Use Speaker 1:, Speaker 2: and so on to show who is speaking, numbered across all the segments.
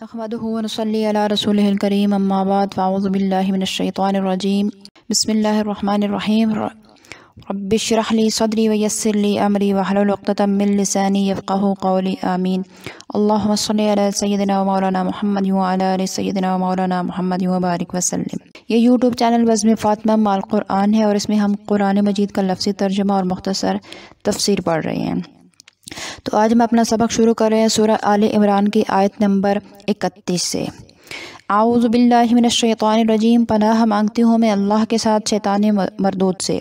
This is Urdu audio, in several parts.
Speaker 1: نحمدہ ونصلی علی رسولہ الکریم اما بعد فاعوذ باللہ من الشیطان الرجیم بسم اللہ الرحمن الرحیم رب اشرح لی صدری ویسر لی امری واحلل عقدۃ من لسانی یفقہوا قولی آمین اللہم صلی علی سیدنا و مولانا محمد وعلی آل سیدنا و مولانا محمد وبارک وسلم۔ یہ یوٹیوب چینل بزم فاطمہ مع القرآن ہے اور اس میں ہم قرآن مجید کا لفظی ترجمہ اور مختصر تفسیر پڑھ رہے ہیں۔ تو آج ہم اپنا سبق شروع کر رہے ہیں سورہ آل عمران کی آیت نمبر 31 سے۔ اعوذ باللہ من الشیطان الرجیم، پناہ مانگتی ہوں میں اللہ کے ساتھ شیطان مردود سے۔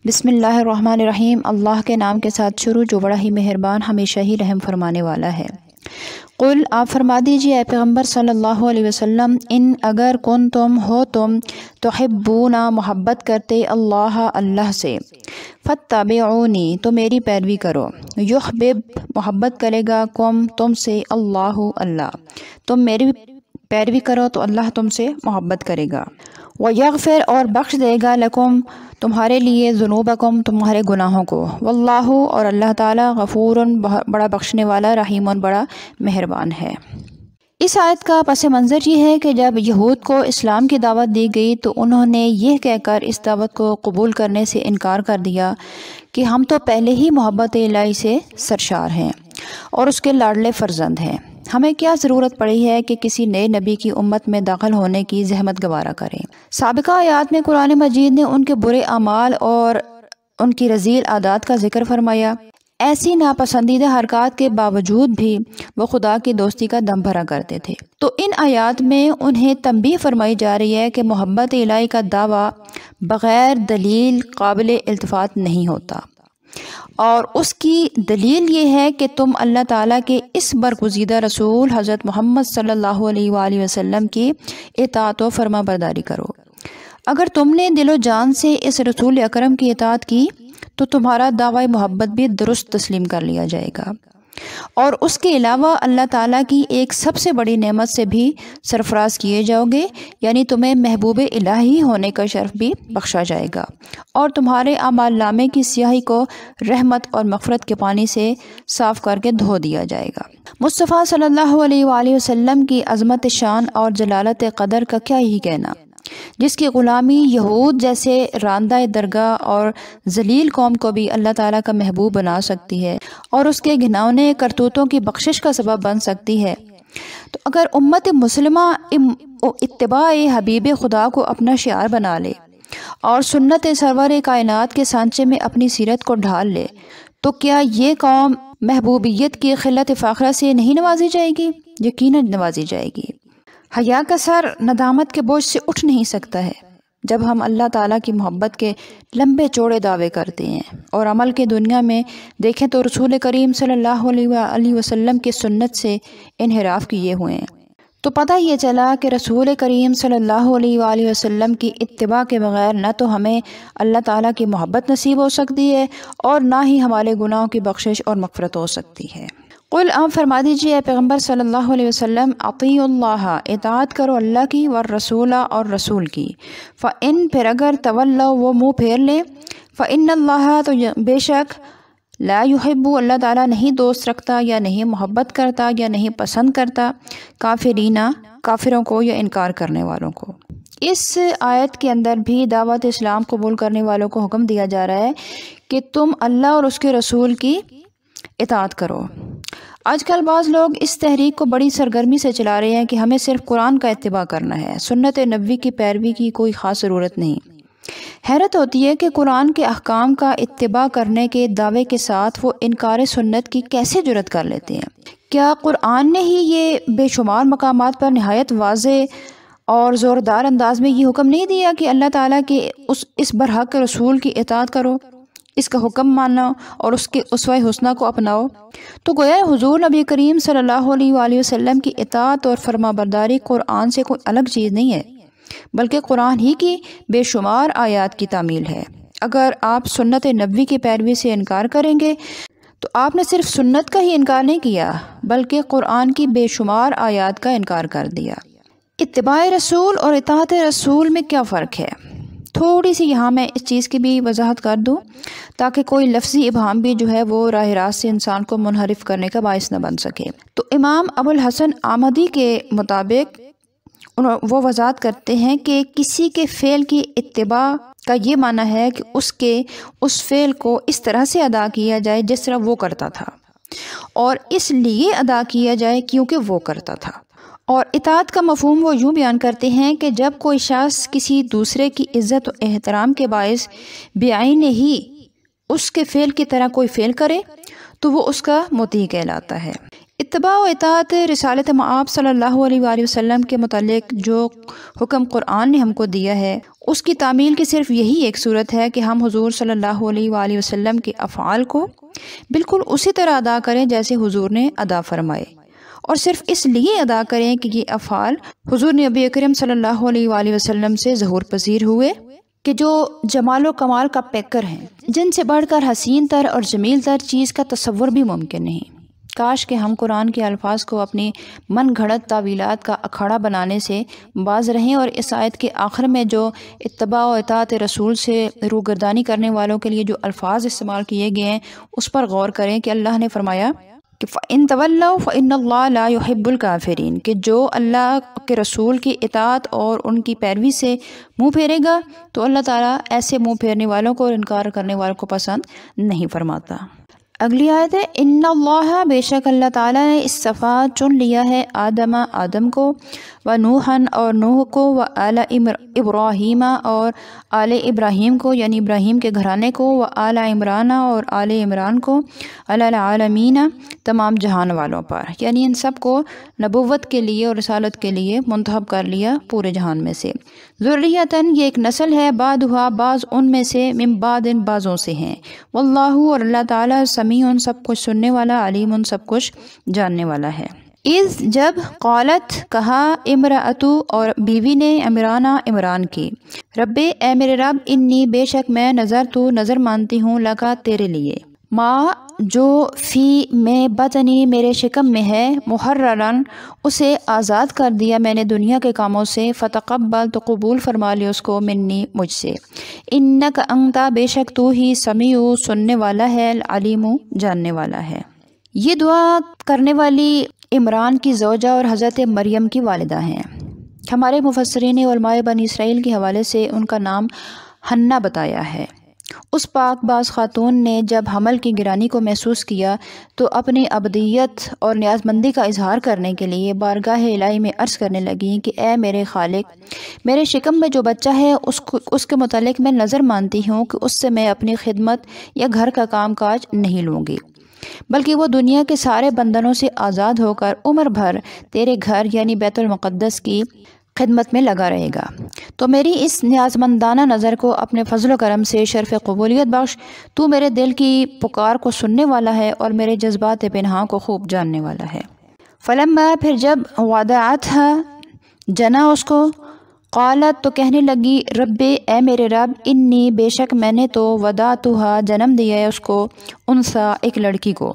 Speaker 1: بسم اللہ الرحمن الرحیم، اللہ کے نام کے ساتھ شروع جو بڑا ہی مہربان ہمیشہ ہی رحم فرمانے والا ہے۔ قل، آپ فرما دیجئے اے پیغمبر صلی اللہ علیہ وسلم، ان اگر کن تم ہو تم تحبون محبت کرتے اللہ سے، فاتبعونی تو میری پیروی کرو، یحبب محبت کرے گا کم تم سے اللہ تم میری پیروی کرو تو اللہ تم سے محبت کرے گا، ویغفر اور بخش دے گا لکم تمہارے لیے ذنوبکم تمہارے گناہوں کو، واللہ اور اللہ تعالیٰ غفور بڑا بخشنے والا، رحیم بڑا مہربان ہے۔ اس آیت کا پس منظر یہ ہے کہ جب یہود کو اسلام کی دعوت دی گئی تو انہوں نے یہ کہہ کر اس دعوت کو قبول کرنے سے انکار کر دیا کہ ہم تو پہلے ہی محبت الہی سے سرشار ہیں اور اس کے لاڈلے فرزند ہیں، ہمیں کیا ضرورت پڑی ہے کہ کسی نئے نبی کی امت میں داخل ہونے کی زحمت گوارا کریں۔ سابقہ آیات میں قرآن مجید نے ان کے برے اعمال اور ان کی رذیل عادات کا ذکر فرمایا۔ ایسی ناپسندیدہ حرکات کے باوجود بھی وہ خدا کی دوستی کا دم بھرا کرتے تھے، تو ان آیات میں انہیں تنبیہ فرمائی جا رہی ہے کہ محبت الہی کا دعویٰ بغیر دلیل قابل التفات نہیں ہوتا، اور اس کی دلیل یہ ہے کہ تم اللہ تعالیٰ کے اس برگزیدہ رسول حضرت محمد صلی اللہ علیہ وآلہ وسلم کی اطاعت و فرما برداری کرو۔ اگر تم نے دل و جان سے اس رسول اکرم کی اطاعت کی تو تمہارا دعوی محبت بھی درست تسلیم کر لیا جائے گا، اور اس کے علاوہ اللہ تعالیٰ کی ایک سب سے بڑی نعمت سے بھی سرفراز کیے جاؤ گے، یعنی تمہیں محبوب الہی ہونے کا شرف بھی بخشا جائے گا، اور تمہارے اعمال نامے کی سیاہی کو رحمت اور مغفرت کے پانی سے صاف کر کے دھو دیا جائے گا۔ مصطفیٰ صلی اللہ علیہ وآلہ وسلم کی عظمت شان اور جلالت قدر کا کیا ہی کہنا، جس کی غلامی یہود جیسے راندہ درگاہ اور ذلیل قوم کو بھی اللہ تعالیٰ کا محبوب بنا سکتی ہے اور اس کے گھناؤنے کرتوتوں کی بخشش کا سبب بن سکتی ہے۔ تو اگر امت مسلمہ اتباع حبیب خدا کو اپنا شعار بنا لے اور سنت سرور کائنات کے سانچے میں اپنی سیرت کو ڈھال لے تو کیا یہ قوم محبوبیت کی خلت فاخرہ سے نہیں نوازی جائے گی؟ یقیناً نوازی جائے گی۔ حیا کا سر ندامت کے بوجھ سے اٹھ نہیں سکتا ہے جب ہم اللہ تعالیٰ کی محبت کے لمبے چوڑے دعوے کرتے ہیں اور عمل کے دنیا میں دیکھیں تو رسول کریم صلی اللہ علیہ وسلم کی سنت سے انحراف کیے ہوئے ہیں، تو پتہ یہ چلا کہ رسول کریم صلی اللہ علیہ وآلہ وسلم کی اتباع کے بغیر نہ تو ہمیں اللہ تعالیٰ کی محبت نصیب ہو سکتی ہے اور نہ ہی ہمارے گناہوں کی بخشش اور مغفرت ہو سکتی ہے۔ قل، آپ فرما دیجئے اے پیغمبر صلی اللہ علیہ وسلم، اطیعوا اللہ اطاعت کرو اللہ کی، والرسول اور رسول کی، فإن پھر اگر تولوا وہ منہ پھیر لیں، فإن اللہ تو بے شک لا یحب اللہ تعالیٰ نہیں دوست رکھتا یا نہیں محبت کرتا یا نہیں پسند کرتا کافرین کافروں کو یا انکار کرنے والوں کو۔ اس آیت کے اندر بھی دعوت اسلام قبول کرنے والوں کو حکم دیا جا رہا ہے کہ تم اللہ اور اس کے رسول کی اطاعت کرو۔ آج کل بعض لوگ اس تحریک کو بڑی سرگرمی سے چلا رہے ہیں کہ ہمیں صرف قرآن کا اتباع کرنا ہے، سنت نبوی کی پیروی کی کوئی خاص ضرورت نہیں۔ حیرت ہوتی ہے کہ قرآن کے احکام کا اتباع کرنے کے دعوے کے ساتھ وہ انکار سنت کی کیسے جرأت کر لیتے ہیں۔ کیا قرآن نے ہی یہ بے شمار مقامات پر نہایت واضح اور زوردار انداز میں یہ حکم نہیں دیا کہ اللہ تعالیٰ کے اس برحق رسول کی اطاعت کرو، اس کا حکم مانو اور اس کے اسوہ حسنہ کو اپناؤ؟ تو گویا حضور نبی کریم صلی اللہ علیہ وآلہ وسلم کی اطاعت اور فرما برداری قرآن سے کوئی الگ چیز نہیں ہے، بلکہ قرآن ہی کی بے شمار آیات کی تعمیل ہے۔ اگر آپ سنت نبوی کی پیروی سے انکار کریں گے تو آپ نے صرف سنت کا ہی انکار نہیں کیا بلکہ قرآن کی بے شمار آیات کا انکار کر دیا۔ اتباع رسول اور اطاعت رسول میں کیا فرق ہے؟ تھوڑی سی یہاں میں اس چیز کی بھی وضاحت کر دوں تاکہ کوئی لفظی ابہام بھی جو ہے وہ راہ راست سے انسان کو منحرف کرنے کا باعث نہ بن سکے۔ تو امام ابو الحسن آمدی کے مطابق وہ وضاحت کرتے ہیں کہ کسی کے فعل کی اتباع کا یہ معنی ہے کہ اس فعل کو اس طرح سے ادا کیا جائے جس طرح وہ کرتا تھا، اور اس لیے ادا کیا جائے کیونکہ وہ کرتا تھا۔ اور اطاعت کا مفہوم وہ یوں بیان کرتے ہیں کہ جب کوئی شخص کسی دوسرے کی عزت و احترام کے باعث بعینہ ہی اس کے فعل کی طرح کوئی فعل کرے تو وہ اس کا مطیع کہلاتا ہے۔ اتباع و اطاعت رسالت مآب صلی اللہ علیہ وآلہ وسلم کے متعلق جو حکم قرآن نے ہم کو دیا ہے، اس کی تعمیل کی صرف یہی ایک صورت ہے کہ ہم حضور صلی اللہ علیہ وآلہ وسلم کے افعال کو بالکل اسی طرح ادا کریں جیسے حضور نے ادا فرمائے، اور صرف اس لیے ادا کریں کہ یہ افعال حضور نبی اکرم صلی اللہ علیہ وآلہ وسلم سے ظہور پذیر ہوئے، کہ جو جمال و کمال کا پیکر ہیں، جن سے بڑھ کر حسین تر اور جمیل تر چیز کا تصور بھی ممکن نہیں۔ کاش کہ ہم قرآن کے الفاظ کو اپنی من گھڑت تعویلات کا اکھاڑا بنانے سے باز رہیں، اور اس آیت کے آخر میں جو اتباع و اطاعت رسول سے روگردانی کرنے والوں کے لیے جو الفاظ استعمال کیے گئے ہیں اس پر غور کریں کہ اللہ نے فرمایا کہ فَإِن تَوَلَّوْا فَإِنَّ اللَّهَ لَا يُحِبُّ الْكَافِرِينَ، کہ جو اللہ کے رسول کی اطاعت اور ان کی پیروی سے منہ پھیرے گا تو اللہ تعالیٰ ایسے منہ پھیرنے والوں کو اور انکار کرنے والوں کو پسند نہیں فرماتا۔ اگلی آیت ہے ان اللہ، بے شک اللہ تعالیٰ نے اصطفیٰ چن لیا ہے آدم کو، و نوحًا اور نوح کو، و آل ابراہیم اور آل ابراہیم کو یعنی ابراہیم کے گھرانے کو، و آل عمران اور آل عمران کو، علی العالمین تمام جہان والوں پر، یعنی ان سب کو نبوت کے لیے اور رسالت کے لیے منتخب کر لیا پورے جہان میں سے۔ ذریۃً، یہ ایک نسل ہے، بعضھا بعض ان میں سے، من بعض بعضوں سے ہیں، واللہ اور اللہ تعالیٰ سمیع سب کچھ سننے والا، علیم سب کچھ جاننے والا ہے۔ اذ جب، قالت کہا، امرأتو اور بیوی نے، عمران کی، رب اے میرے رب، انی بے شک میں، نظر مانتی ہوں، لکا تیرے لیے، ما جو فی میں بطنی میرے شکم میں ہے، محررن اسے آزاد کر دیا میں نے دنیا کے کاموں سے، فتقبل تو قبول فرما لی اس کو، منی مجھ سے، انک انتا بے شک تو ہی، سمیع سننے والا ہے، علیم جاننے والا ہے۔ یہ دعا کرنے والی عمران کی زوجہ اور حضرت مریم کی والدہ ہیں۔ ہمارے مفسرین علماء بنی اسرائیل کے حوالے سے ان کا نام حنہ بتایا ہے۔ اس پاک باز خاتون نے جب حمل کی گرانی کو محسوس کیا تو اپنی عبدیت اور نیاز مندی کا اظہار کرنے کے لیے بارگاہ الہی میں عرض کرنے لگیں کہ اے میرے خالق، میرے شکم میں جو بچہ ہے اس کے متعلق میں نظر مانتی ہوں کہ اس سے میں اپنی خدمت یا گھر کا کام کاج نہیں لوں گی، بلکہ وہ دنیا کے سارے بندنوں سے آزاد ہو کر عمر بھر تیرے گھر یعنی بیت المقدس کی خدمت میں لگا رہے گا، تو میری اس نیازمندانہ نظر کو اپنے فضل و کرم سے شرف قبولیت بخش۔ تو میرے دل کی پکار کو سننے والا ہے اور میرے جذبات پنہاں کو خوب جاننے والا ہے۔ فلما پھر جب وضعتھا جنا اس کو، قالت تو کہنے لگی، رب اے میرے رب، انی بے شک میں نے تو وضعتھا جنم دیا ہے اس کو، انثی ایک لڑکی کو،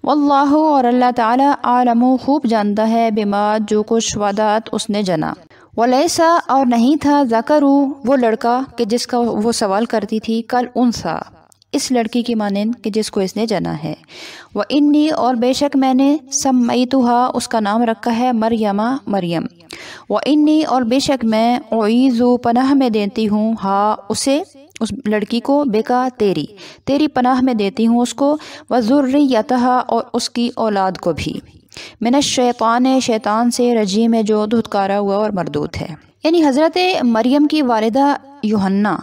Speaker 1: واللہ اور اللہ تعالی عالم خوب جانتا ہے، بما جو کچھ وضعت اس نے جنا، ولیسا اور نہیں تھا، ذکر وہ لڑکا کہ جس کا وہ سوال کرتی تھی، کل انثی اس لڑکی کی مانند کہ جس کو اس نے جنا ہے، وانی اور بے شک میں نے سمیتھا اس کا نام رکھا ہے مریم، وانی اور بے شک میں اعیذ پناہ میں دیتی ہوں، اسے اس لڑکی کو، بیکا تیری پناہ میں دیتی ہوں اس کو، وذریتہا اور اس کی اولاد کو بھی، من الشیطان شیطان سے، رجیم ہے جو دھتکارا ہوا اور مردود ہے۔ یعنی حضرت مریم کی والدہ یوحنا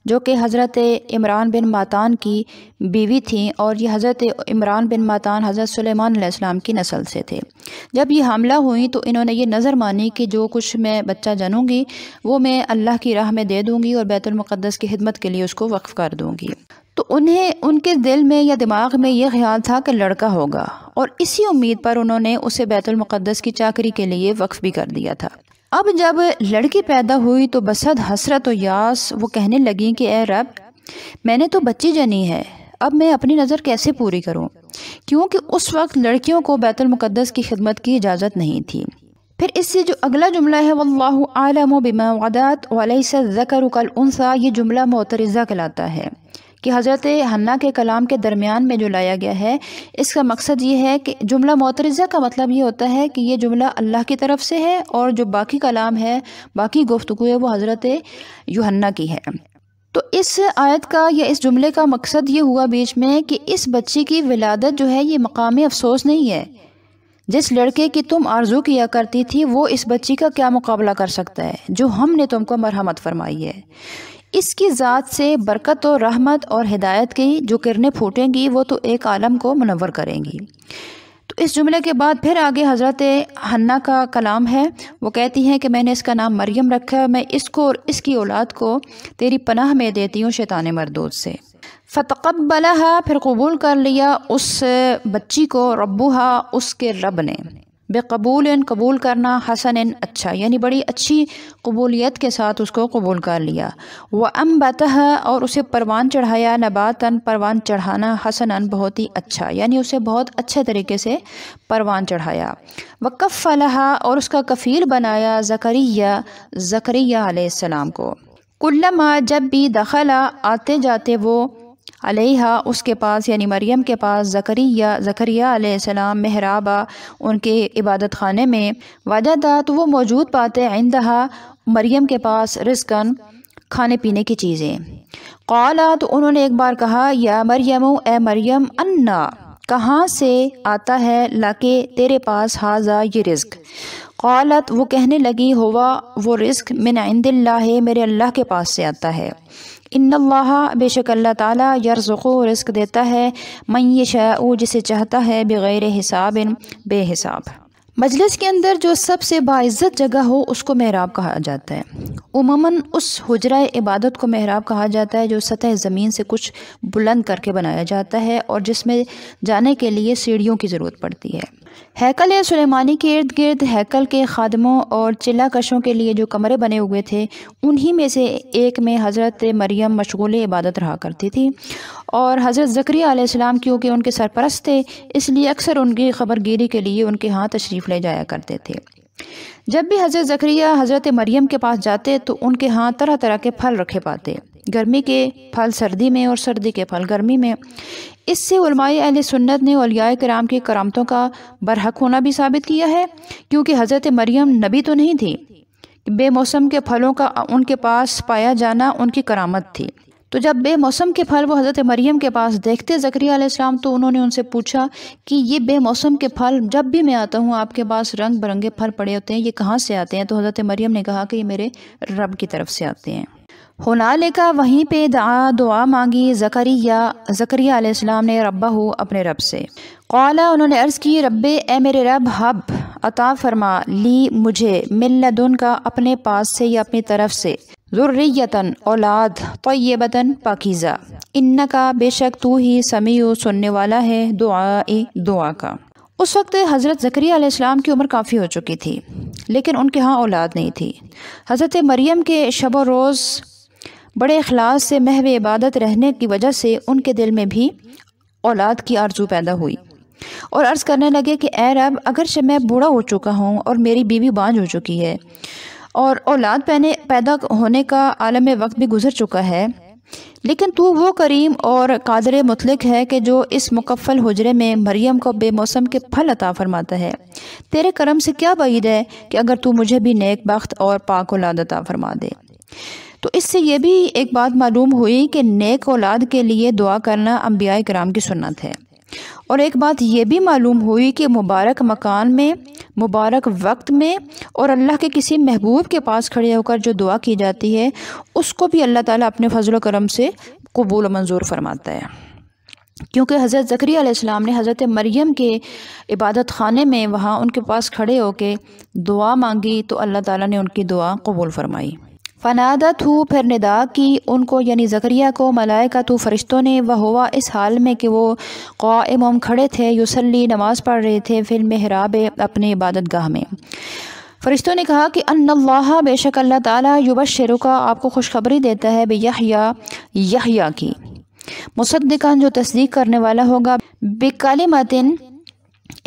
Speaker 1: جو کہ حضرت عمران بن ماتان کی بیوی تھیں، اور یہ حضرت عمران بن ماتان حضرت سلیمان علیہ السلام کی نسل سے تھے، جب یہ حاملہ ہوئیں تو انہوں نے یہ نظر مانی کہ جو کچھ میں بچہ جنوں گی وہ میں اللہ کی راہ میں دے دوں گی اور بیت المقدس کی خدمت کے لیے اس کو وقف کر دوں گی۔ تو ان کے دل میں یا دماغ میں یہ خیال تھا کہ لڑکا ہوگا، اور اسی امید پر انہوں نے اسے بیت المقدس کی چاکری کے لیے وقف بھی کر دیا تھا۔ اب جب لڑکی پیدا ہوئی تو بصد حسرت و یاس وہ کہنے لگیں کہ اے رب، میں نے تو بچی جنی ہے، اب میں اپنی نظر کیسے پوری کروں، کیونکہ اس وقت لڑکیوں کو بیت المقدس کی خدمت کی اجازت نہیں تھی۔ پھر اس سے جو اگلا جملہ ہے واللہ اعلم بما وعدت ولیس الذکر کالانثی، یہ جملہ معترضہ کہلاتا ہے کہ حضرت حنہ کے کلام کے درمیان میں جو لایا گیا ہے، اس کا مقصد یہ ہے کہ جملہ معترضہ کا مطلب یہ ہوتا ہے کہ یہ جملہ اللہ کی طرف سے ہے اور جو باقی کلام ہے، باقی گفتگو ہے، وہ حضرت یوحنا کی ہے۔ تو اس آیت کا یا اس جملے کا مقصد یہ ہوا بیچ میں کہ اس بچی کی ولادت جو ہے یہ مقام افسوس نہیں ہے۔ جس لڑکے کی تم آرزو کیا کرتی تھی وہ اس بچی کا کیا مقابلہ کر سکتا ہے جو ہم نے تم کو مرحمت فرمائی ہے۔ اس کی ذات سے برکت و رحمت اور ہدایت کی جو کرنیں پھوٹیں گی وہ تو ایک عالم کو منور کریں گی۔ تو اس جملے کے بعد پھر آگے حضرت حنہ کا کلام ہے، وہ کہتی ہیں کہ میں نے اس کا نام مریم رکھا ہے، میں اس کو اور اس کی اولاد کو تیری پناہ میں دیتی ہوں شیطان مردود سے۔ فتقبلها، پھر قبول کر لیا اس بچی کو، ربها، اس کے رب نے، بقبول، قبول کرنا، حسن، اچھا، یعنی بڑی اچھی قبولیت کے ساتھ اس کو قبول کر لیا۔ وَأَنبَتَهَا، اور اسے پروان چڑھایا، نباتاً، پروان چڑھانا، حسناً، بہت ہی اچھا، یعنی اسے بہت اچھے طریقے سے پروان چڑھایا۔ وَكَفَّلَهَا، اور اس کا کفیل بنایا، زکریا علیہ السلام کو۔ کلما، جب بھی، دخلا، آتے جاتے وہ، علیہا، اس کے پاس یعنی مریم کے پاس، زکریا علیہ السلام، محرابہ، ان کے عبادت خانے میں، وجدا، تو وہ موجود پاتے، عندہا، مریم کے پاس، رزقاً، کھانے پینے کی چیزیں۔ قالا، تو انہوں نے ایک بار کہا، یا مریم، اے مریم، انا، کہاں سے آتا ہے، لاکے، تیرے پاس، ہاذا، یہ رزق۔ قالت، وہ کہنے لگی، ہوا، وہ رزق، من عند اللہ، میرے اللہ کے پاس سے آتا ہے۔ ان اللہ، بے شک اللہ تعالیٰ، یرزق، رزق دیتا ہے، من یشاء، جسے چاہتا ہے، بغیر حساب، بے حساب۔ مجلس کے اندر جو سب سے باعزت جگہ ہو اس کو محراب کہا جاتا ہے۔ عموماً اس حجرہ عبادت کو محراب کہا جاتا ہے جو سطح زمین سے کچھ بلند کر کے بنایا جاتا ہے اور جس میں جانے کے لیے سیڑھیوں کی ضرورت پڑتی ہے۔ ہیکل سلیمانی کے ارد گرد ہیکل کے خادموں اور چلہ کشوں کے لیے جو کمرے بنے ہوئے تھے، انہی میں سے ایک میں حضرت مریم مشغول عبادت رہا کرتی تھی، اور حضرت زکریا علیہ السلام کیونکہ ان کے سرپرست تھے اس لیے اکثر ان کی خبر گیری کے لیے ان کے ہاں تشریف لے جایا کرتے تھے۔ جب بھی حضرت زکریا حضرت مریم کے پاس جاتے تو ان کے ہاں طرح طرح کے پھل رکھے پاتے، گرمی کے پھل سردی میں اور سردی کے پھل گرمی میں۔ اس سے علماء اہل سنت نے اولیاء کرام کی کرامتوں کا برحق ہونا بھی ثابت کیا ہے، کیونکہ حضرت مریم نبی تو نہیں تھی، بے موسم کے پھلوں کا ان کے پاس پایا جانا ان کی کرامت تھی۔ تو جب بے موسم کے پھل وہ حضرت مریم کے پاس دیکھتے زکریا علیہ السلام تو انہوں نے ان سے پوچھا کہ یہ بے موسم کے پھل جب بھی میں آتا ہوں آپ کے پاس رنگ برنگے پھل پڑے ہوتے ہیں، یہ کہاں سے آتے ہیں؟ تو حضرت مریم نے کہا کہ یہ میرے رب کی طرف سے آتے ہیں۔ ہنالکا، وہیں پہ، دعا مانگی زکریا علیہ السلام نے، ربہ، اپنے رب سے۔ قالا، انہوں نے عرض کی، رب، اے میرے رب، حب، عطا فرما، لی، مجھے، من لدن کا، اپنے پاس سے یا اپنی طرف سے، ذریتاً، اولاد، طیبتاً، پاکیزہ، انکا، بے شک تو ہی، سمیع، سننے والا ہے، دعا کا۔ اس وقت حضرت زکریا علیہ السلام کی عمر کافی ہو چکی تھی لیکن ان کے ہاں اولاد نہیں تھی۔ حضرت مریم کے شب و روز بڑے اخلاص سے محو عبادت رہنے کی وجہ سے ان کے دل میں بھی اولاد کی آرزو پیدا ہوئی اور عرض کرنے لگے کہ اے رب، اگرچہ میں بوڑھا ہو چکا ہوں اور میری بیوی بانجھ ہو چکی ہے اور اولاد پیدا ہونے کا عالم وقت بھی گزر چکا ہے، لیکن تو وہ کریم اور قادر مطلق ہے کہ جو اس مکفل حجرے میں مریم کو بے موسم کے پھل عطا فرماتا ہے۔ تیرے کرم سے کیا بعید ہے کہ اگر تو مجھے بھی نیک بخت اور پاک اولاد عطا فرما دے۔ تو اس سے یہ بھی ایک بات معلوم ہوئی کہ نیک اولاد کے لیے دعا کرنا انبیاء کرام کی سنت ہے، اور ایک بات یہ بھی معلوم ہوئی کہ مبارک مکان میں، مبارک وقت میں اور اللہ کے کسی محبوب کے پاس کھڑے ہو کر جو دعا کی جاتی ہے اس کو بھی اللہ تعالیٰ اپنے فضل و کرم سے قبول و منظور فرماتا ہے، کیونکہ حضرت زکریا علیہ السلام نے حضرت مریم کے عبادت خانے میں وہاں ان کے پاس کھڑے ہو کے دعا مانگی تو اللہ تعالیٰ نے ان کی دعا قبول فرمائی۔ فنادت ہو، پھر ندا کی ان کو یعنی زکریا کو، ملائکہ فرشتوں نے، وہوا، اس حال میں کہ وہ قائم کھڑے تھے، یصلی، نماز پڑھ رہے تھے، فی المحراب، اپنے عبادت گاہ میں۔ فرشتوں نے کہا کہ ان اللہ، بے شک اللہ تعالیٰ، یبشرک، آپ کو خوشخبری دیتا ہے، یحییٰ کی، مصدقاً، جو تصدیق کرنے والا ہوگا، بکلمۃ،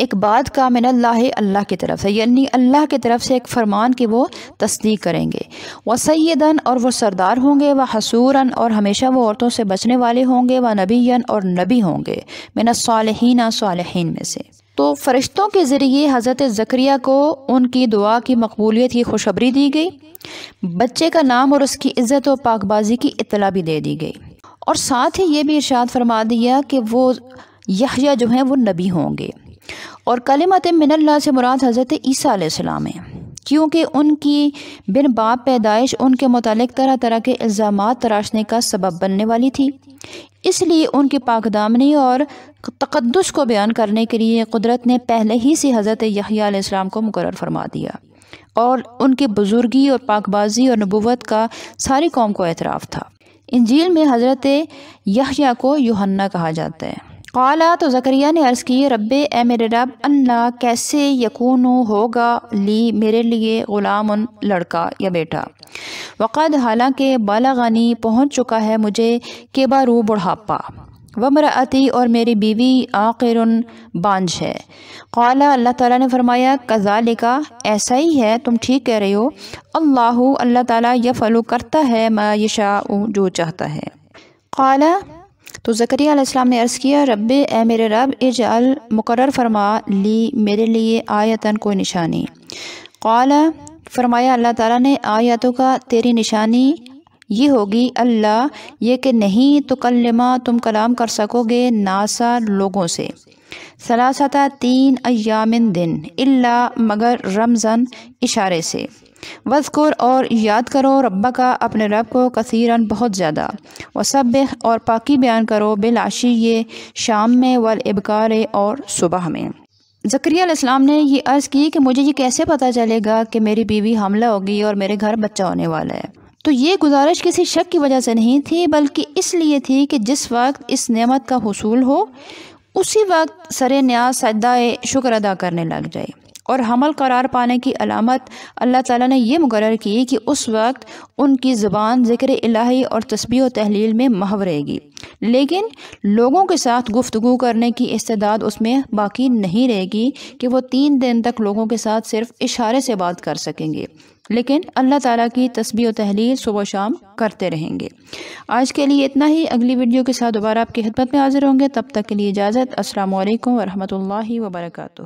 Speaker 1: ایک بات کا من اللہ اللہ کی طرف سے، یعنی اللہ کی طرف سے ایک فرمان کی وہ تصدیق کریں گے، وسیدن اور وہ سردار ہوں گے، وحسورن اور ہمیشہ وہ عورتوں سے بچنے والے ہوں گے، ونبین اور نبی ہوں گے، من الصالحین صالحین میں سے۔ تو فرشتوں کے ذریعے حضرت زکریا کو ان کی دعا کی مقبولیت کی خوشخبری دی گئی، بچے کا نام اور اس کی عزت و پاک بازی کی اطلاع بھی دے دی گئی، اور ساتھ ہی یہ بھی ارشاد فرما دیا کہ وہ یحییٰ جو ہیں وہ نبی ہوں گے۔ اور کلمت من اللہ سے مراد حضرت عیسیٰ علیہ السلام ہیں، کیونکہ ان کی بن باپ پیدائش ان کے متعلق طرح طرح کے الزامات تراشنے کا سبب بننے والی تھی، اس لیے ان کی پاک دامنی اور تقدس کو بیان کرنے کے لیے قدرت نے پہلے ہی سے حضرت یحییٰ علیہ السلام کو مقرر فرما دیا، اور ان کی بزرگی اور پاک بازی اور نبوت کا ساری قوم کو اعتراف تھا۔ انجیل میں حضرت یحییٰ کو یوحنا کہا جاتا ہے۔ قالا تو زکریا نے عرض کی، رب اے میرے رب، اللہ کیسے یکون ہوگا لی میرے لیے غلام لڑکا یا بیٹا، وقد حالانکہ بالغنی پہنچ چکا ہے مجھے کبرُ بڑھاپا، وامرأتی اور میری بیوی عاقر بانجھ ہے۔ قالا اللہ تعالیٰ نے فرمایا، کذالک ایسا ہی ہے، تم ٹھیک کہہ رہے ہو، اللہ تعالیٰ یفعل کرتا ہے ما یشاء جو چاہتا ہے۔ قالا تو زکریا علیہ السلام نے عرض کیا، رب اے میرے رب، اجعل مقرر فرما لی میرے لیے آیتن کوئی نشانی۔ قالا فرمایا اللہ تعالیٰ نے، آیتوں کا تیری نشانی یہ ہوگی، اللہ یہ کہ نہیں تکلمہ تم کلام کر سکو گے ناسا لوگوں سے، ثلاثتا 3 ایام دن، الا مگر رمضان اشارے سے، وذکر اور یاد کرو ربک کا اپنے رب کو کثیراً بہت زیادہ، وسبح اور پاکی بیان کرو بالعشی شام میں، والابکار اور صبح میں۔ زکریا علیہ السلام نے یہ عرض کی کہ مجھے یہ کیسے پتہ چلے گا کہ میری بیوی حاملہ ہوگی اور میرے گھر بچہ ہونے والا ہے؟ تو یہ گزارش کسی شک کی وجہ سے نہیں تھی، بلکہ اس لیے تھی کہ جس وقت اس نعمت کا حصول ہو اسی وقت سر نیاز سجدہ شکر ادا کرنے لگ جائے، اور حمل قرار پانے کی علامت اللہ تعالیٰ نے یہ مقرر کی کہ اس وقت ان کی زبان ذکر الہی اور تسبیح و تحلیل میں محو رہے گی، لیکن لوگوں کے ساتھ گفتگو کرنے کی استعداد اس میں باقی نہیں رہے گی کہ وہ 3 دن تک لوگوں کے ساتھ صرف اشارے سے بات کر سکیں گے، لیکن اللہ تعالیٰ کی تسبیح و تحلیل صبح و شام کرتے رہیں گے۔ آج کے لیے اتنا ہی، اگلی ویڈیو کے ساتھ دوبارہ آپ کی خدمت میں حاضر ہوں گے، تب تک کے لیے اجازت، السلام علیکم ورحمۃ اللہ وبرکاتہ۔